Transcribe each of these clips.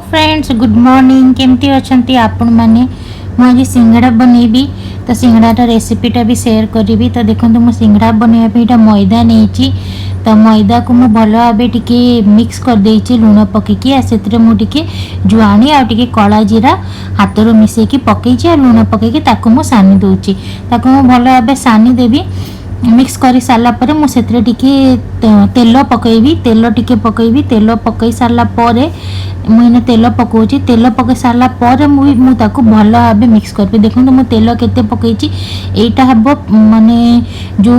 Friends good morning केमती अच्छी आपण मैंने मुझे सिंगड़ा बनैबी तो सिंगड़ार रेसिपीटा भी शेयर करी। तो देखो मुझे सिंगड़ा बनवाई मैदा नहीं तो मैदा को मुझे भल भाव टे मिक्स कर देछि लुण पकईकि से मुझे जुआणी आगे कला जीरा हाथ रू मिसेकी पकई लुण पकईकि मुझे सानी दूची मुझे भल भाव सानी देवी मिक्स कर सारा पर मुझे तेल पकईबी तेल टिके पकईबी तेल पकई सारा पर मुझे तेल पकाउची तेल पकई सारा पर मुझे भल भाव मिक्स करी। देखो मुझे तेल केते पकईची एटा हम माने जो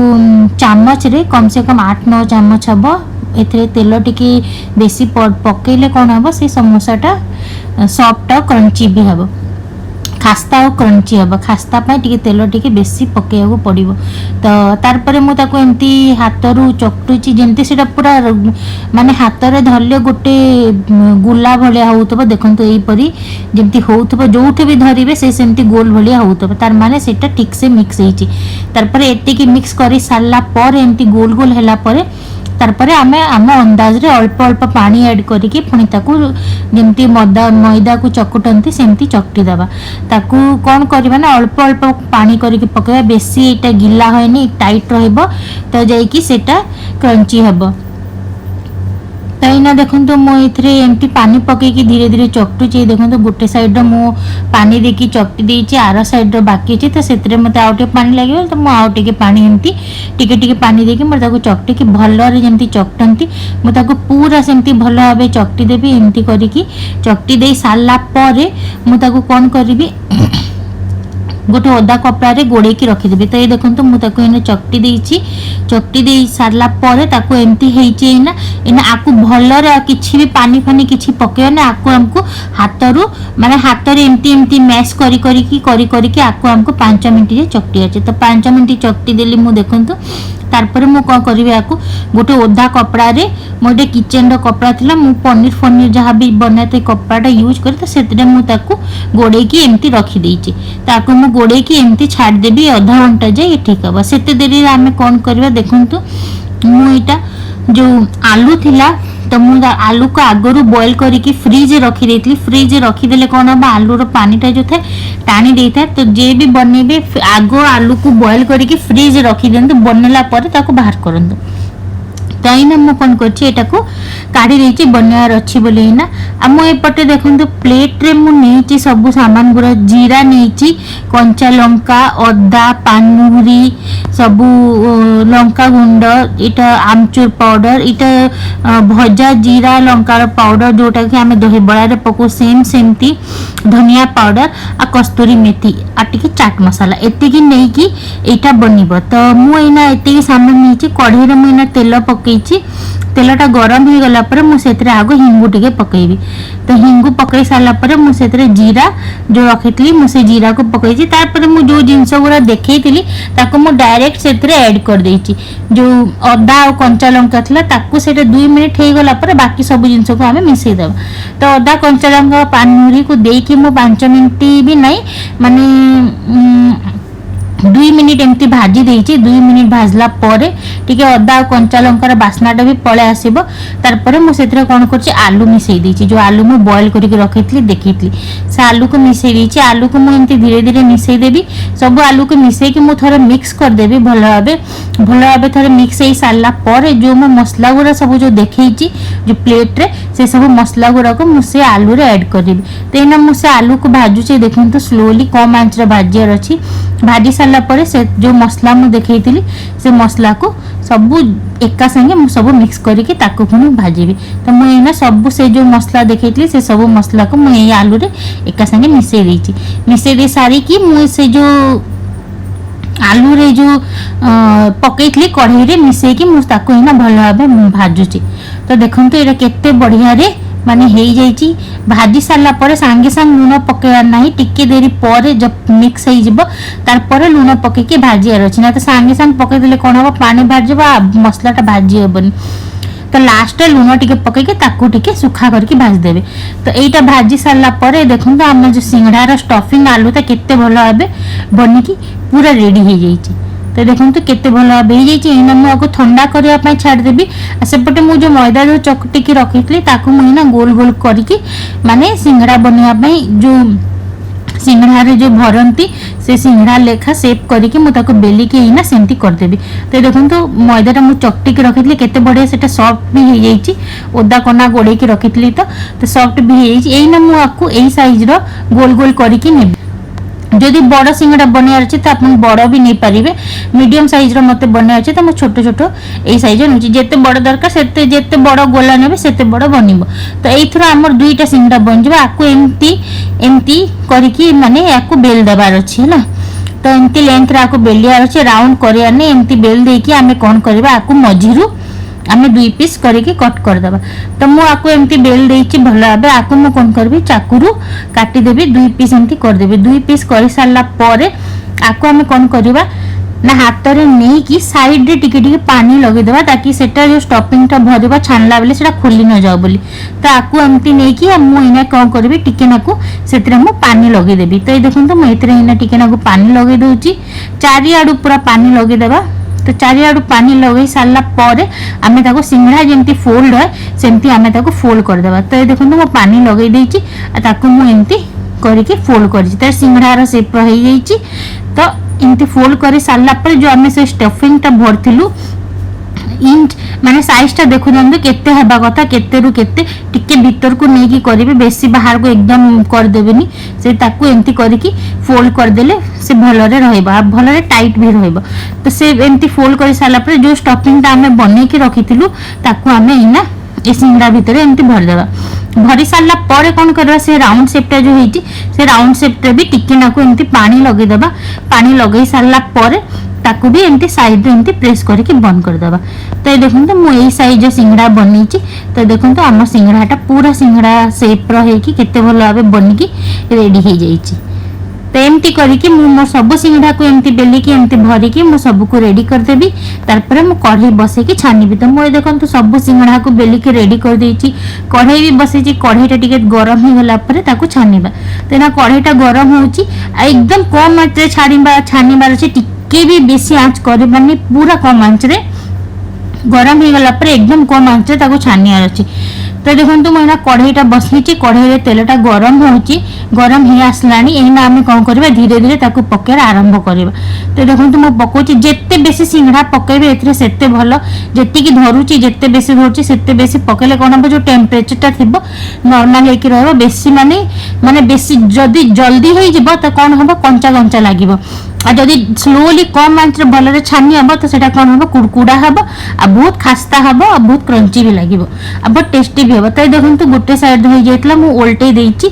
चामच रे कम से कम 8-9 चामच हम ए तेल टिके बेसी पकईले कौन हम से समोसाटा सॉफ्ट और क्रंची भी हम खास्ता और क्रंची हम खास्ता टे तेल टे बेसी पकड़ा पड़ो। तो तार मुझे एमती हाथ रू चकटुची जमती से पूरा माने हाथ में धरले गोटे गुला भाया हो देखो यहीपरी जमती हो जो भी धरवे से गोल भाया हो तार माने से ठीक से मिक्स होती मिक्स कर सारा पर एमती गोल गोल है तारपरे आमे आम अंदाज रे अल्प अल्प पानी ऐड करिकी पुणी ताकू जमती मैदा को चकुटंती सेमती चकटी दबा ताकू कौन करबा ना अल्प अल्प पानी करिकी पकेबा बेसी एटा गिला होयनी टाइट रहइबो तो जाईकी सेटा क्रंची हबो। तो यहाँ देखो मुझे एमती पानी पकईकी धीरे धीरे चकटुची देखो गोटे साइड मु पानी देकी चकटी देची आर साइड बाकी अच्छे तो से मत आउ पानी लगे तो मुझे पानी एमती टिके पानी देकी मुझे चकटी भलरे जमती चकटंती मुझे पूरा सेमती भल भाव चकटी देवी एमती करिकी चकटी दे सारा पर मुझे कौन करी गोटे ओदा कपड़ा रे गोड़े की रखीदेवी। तो ये देखो मुझे चकटी दे सारा पर एमती होना आपको भलरे किसी भी पानी फानी किसी पकेना आपको हमको हाथ रू माने हाथ रे एमती एमती मैश करी आपको हमको 5 मिनट चकटी अच्छे। तो 5 मिनट चकटी देली मु देखो तारपर मु कौन करी आपको गोटे ओदा कपड़ा रे मोटे किचन कपड़ा थिला मु पनीर फनीर जहाँ भी बनाते कपड़ाटा यूज कर तो से गोड़े की एमती रखी देची ताकू मु गोड़े की एमती छाड़देवी आधा घंटा जाए ठीक हम से देरी आम कौन करवा देखु मुटा जो आलू थिला तो मुझे आलू को आगरू बॉयल करके फ्रिज रखी देती फ्रिज रखीदे कौन हम आलूर पानीटा जो था टाणी दे था। तो जे भी बनइबे आग आलू को बॉयल करके फ्रिज रखी दिंतु बनला बाहर करंतु। तो यहाँ मुझे कौन कर काढ़ी देती बनवार अच्छी बोले आम एपटे देखो प्लेट रे मुझे सब सामान गुरा जीरा नहीं कंचा लंका अदा पानुरी सबू लंका गुंड इटा आमचूर पाउडर इटा भजा जीरा लंकार पाउडर जोटा कि आम दही बड़ा पकौ सेम सेमती धनिया पाउडर आ कस्तूरी मेथी आ टिके चाट मसाला एतिकी नहीं कि एटा बनिब। तो मुझे एतिकी सामान नहीं कढ़ई मुझे तेल पकईची तेलटा गरम हो गला पर मुझे आग हिंगू टे पकईबी। तो हिंगू पकई सारा पर मुझे जीरा जो रखी मुझे जीरा को पकई तार मुझे जो जिनस गुरा देखी मुझे डायरेक्ट से ऐड कर देची जो अदा और कंचा लंका था ताकू से 2 मिनट हो गला पर बाकी सब जिनस को आम मिसेदेव। तो अदा कंचा लंका पानुरी को देकी मु 5 मिनट भी नहीं माने 2 मिनिट एमती भाजी देची 2 मिनिट भाजला पर टिके अदा और कंचा लंकार बास्नाटा भी पळे आसीबो। तारपर मु सेतरे कोन करछि आलू मिसई देची जो आलू मु बॉयल करके रखितली देखितली से आलू को मिसई देची आलू को मु एमती धीरे धीरे मिसई देबी सब आलू को मिसई कि मु थोड़े मिक्स कर देबी भल भाबे थोड़े मिक्स होई सारला पर जो मु मसला गुरा सब जो देखैची जो प्लेट रे से सब मसला गुरा को मु से आलू रे ऐड कर देबी। तो एना मु से आलू को भाजू छे देखन तो स्लोली कम आंच रे भाजियार अछि भाजी सारला पर से जो मसला मु देखैतिली से मसला को सब एका संगे सब मिक्स करके ताको पुनी भाजीबी। तो मुझे सब से जो मसला देखैतिली से सब मसला को मुझे आलू रे एका संगे मिसई देची मिसई दे सारी की मुझे से जो आलू रे जो पकईली कढ़ई रे मिसई की मुझे ताको इना भल भाव भाजुची। तो देखंतु एटा केते बढ़िया रे माने हो जाइए भाजी सारा पर सांगे सांग लुण पकेबार ना टिके देरी पर जब मिक्स हो लुण पकईकी भाजियार अच्छी ना तो सांगे सांग पकईदे कौन हम पानी बाहर जा मसलाटा भाजी हेबनी। तो लास्ट लुण टिके पकईके ताकू टिके सुखा करके भाजीदेवे। तो यहीटा भाजी सारा पर देखो आम जो सिंगड़ार स्टफिंग आलूटा केते भल भाव बनिकी पूरा रेडी हो जाइए। तो देखो केते भल भाव हो मुझे ठंडा करने छाड़देवी। सेपटे मुझे मैदा जो चकटिकी रखी मुझे गोल गोल करके माने सिंगड़ा बनवाई जो सिंगड़ा जो भरती से सिंगड़ा लेखा सेप करके मुझे बेलिकी ना सेमती करदेवी। तो देखो मैदाटा मुझे चकटिकी रखी केते बढ़िया से सॉफ्ट भी हो जाइए। ओदा कना गोड़े रखी तो सॉफ्ट भी हो जाइए। मुझे साइज रो गोल गोल करके नेबी। जदि बड़ सिंगड़ा बनवार अच्छे तो आप बड़ भी नहीं पारे। मीडियम साइज मत बनवार अच्छे तो मैं छोट छोट यही साइज नौची जिते बड़ दरकार से जिते बड़ गोला ने से बड़ बन। तो ये आमर दुईटा सिंगड़ा बन जाए। आपको एमती एमती करके माने आपको बेल देवार अच्छे है। तो एमती लेंथ आपको बेलियार अच्छे राउंड करार नहीं एमती बेल देकी आम कौन करवा आपको मझीरू आम 2 पीस करके कट करदे। तो मुझे एमती बेल देती भल भाव आपको मुझे कौन करी चाकू काटिदेवी 2 पीस एमती करदेवी। 2 पीस कर सारा पर आपको आम कौन करवा ना हाथ में नहीं कि साइड रे टिके टिके पानी लगेदेवा ताकि सेटा जो स्टफिंग भरवा छाणला बेले से खोली न जाओ बोली। तो आपको एमती नहीं कि मुझे कौन करी टिके नाकू से पानी लगेदेवी। तो ये देखो मुझे टिके नाकू पानी लगे दूची चारिआडू पूरा पानी लगेदेवा। तो चारिआडू पानी लगे सारा पर आम सिंगड़ा जमी फोल्ड है सेमती आम फोल्ड करदे। तो ये देखो मैं पानी लगे मुझे करके फोल्ड कर सिंगड़ार सेप हो जाइए। तो इमती फोल्ड कर सारा पर जो आम से स्टफिंग भरलु इंच माने साइज टा देखु केते हबा कथा केते रु केते टिके भीतर को नहीं की करिवे बेसी बाहर को एकदम कर देबेनी से ताकू एमती करके फोल्ड कर देले से भलरे रहइबा भलरे टाइट भी रहइबा। तो से एमती फोल्ड कर साला पर जो स्टफिंग टा हमें बनै के रखिथिलु ताकू हमें इना ए सिंगड़ा भीतर एमती भर देबा। भरी सारा पर कौन करवा से राउंड शेपटा जो होईची से राउंड शेपटा भी टिके नाकू एमती पानी लगे देबा। पानी लगे सारा पर ताकू भी एमती साइड रे एमती प्रेस करके बंद कर देबा। तो ये देखो तो मु यही साइज सिंगड़ा बनी। तो देखो तो आम सिंगड़ाटा पूरा सिंगड़ा सेप रही केते भल भाव बनिकी रेडी हो जाइए। तो एमती करके मो सब सिंगड़ा को एमती बेलिकी एमती भरिकी मु सब को रेडी करदेवी। तारपर मु कढ़ई बसैकी छानिबी। तो मुझे देखो तो सब सिंगड़ा को बेलिकी रेडी कर देइची। कढ़ई भी बसैची कढ़ईटा टिके गरम हो गला पर ताकू छानिबा। तो ना कढ़ईटा गरम होची एकदम कम आंच रे छानिबार अछि टिके भी बेसी आंच करबानी पूरा कम आंच रे गरम हो गला पर एकदम कम आंच रे ताकू छानियार अछि। तो देखो मैं कढ़ईटा बसई कढ़ई तेलटा गरम होची गरम हो आसलानी एना आम कौन करवा धीरे धीरे ताकू पकेर आरंभ करवा। तो देखो मैं पकाउची जेते बेसी सिंगड़ा पकेबे एथरे सेते भल जेतिकी धरुची जेते बेसी धरुची सेते बेसी पकेले कौन हम जो टेम्परेचरटा थिबो नॉर्मल हेकी रहबो बेसी माने बेसी जदी जल्दी हो जिवो तो कौन हम कंचा कंचा लागिवो आ जदि स्लोली कम आंच रे भलरे छानी हम तो सेटा कौन हम कुड़कुड़ा हम आ बहुत खास्ता हम आ बहुत क्रंची भी लागिवो आ बहुत टेस्टी भी हम। तो देखो तो गोटे साइड हो जाइतला मु उल्टे देइची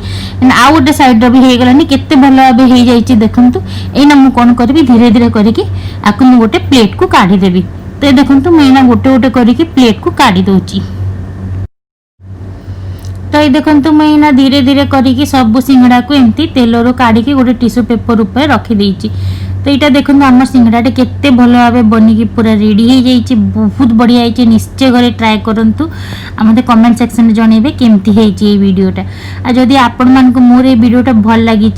आ गोटे साइड रे भी हे गलानी केते भल भाबे हे जाइची। देखो तो एना मु कोन करबी धीरे धीरे करके आकु मु गोटे प्लेट को काढी देबी। तो देखो तो मैं एना गोटे गोटे करके प्लेट को काढी दोची। तो ये देखो तो मैं ना धीरे धीरे करके सब सिंगड़ा को एमती तेलर काढ़ी गोटे टिश्यू पेपर ऊपर रखी देइची। तो यहाँ देखो आम सिंगड़ाटे केते भल भाव बनिकी पूरा रेडी हो जाइए बहुत बढ़िया है। निश्चय घरे ट्राए करूँ आ मते कमेंट सेक्शन में जनइबे केमती है वीडियोटा। आ जदि आपण मानक मोर ये वीडियोटा भल लगी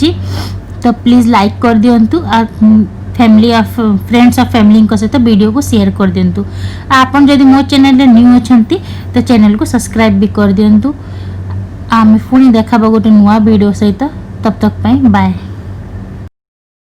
तो प्लीज लाइक कर दिंतु आ family of friends of family सहित वीडियो को शेयर कर दिंतु। आपन जदि मो चैनल न्यू अच्छा तो चैनल को सब्सक्राइब भी कर दिंतु। आम पुणी देखा गोटे नुआ वीडियो सहित तब तक बाय।